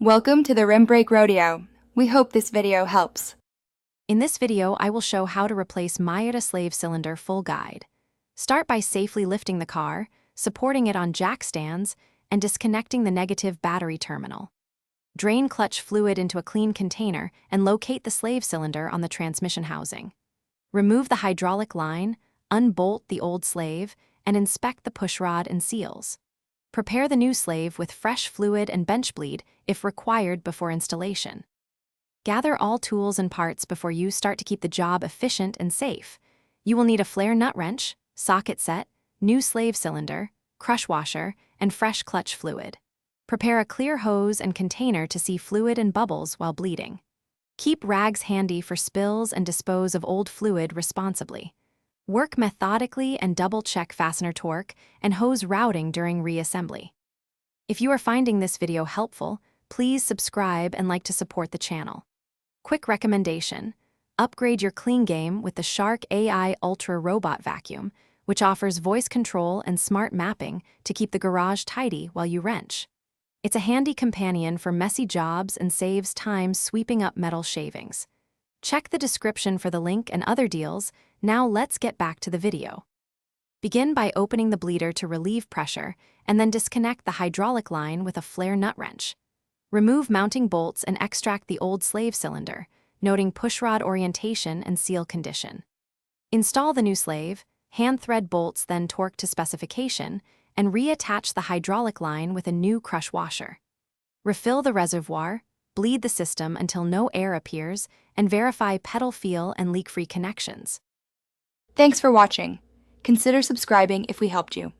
Welcome to the Rim Brake Rodeo. We hope this video helps. In this video, I will show how to replace Miata slave cylinder full guide. Start by safely lifting the car, supporting it on jack stands, and disconnecting the negative battery terminal. Drain clutch fluid into a clean container and locate the slave cylinder on the transmission housing. Remove the hydraulic line, unbolt the old slave, and inspect the pushrod and seals. Prepare the new slave with fresh fluid and bench bleed if required before installation. Gather all tools and parts before you start to keep the job efficient and safe. You will need a flare nut wrench, socket set, new slave cylinder, crush washer, and fresh clutch fluid. Prepare a clear hose and container to see fluid and bubbles while bleeding. Keep rags handy for spills and dispose of old fluid responsibly. Work methodically and double-check fastener torque and hose routing during reassembly. If you are finding this video helpful, please subscribe and like to support the channel. Quick recommendation: upgrade your clean game with the Shark AI Ultra Robot Vacuum, which offers voice control and smart mapping to keep the garage tidy while you wrench. It's a handy companion for messy jobs and saves time sweeping up metal shavings. Check the description for the link and other deals. Now let's get back to the video. Begin by opening the bleeder to relieve pressure and then disconnect the hydraulic line with a flare nut wrench. Remove mounting bolts and extract the old slave cylinder, noting pushrod orientation and seal condition. Install the new slave, hand thread bolts then torque to specification, and reattach the hydraulic line with a new crush washer. Refill the reservoir, bleed the system until no air appears, and verify pedal feel and leak-free connections. Thanks for watching. Consider subscribing if we helped you.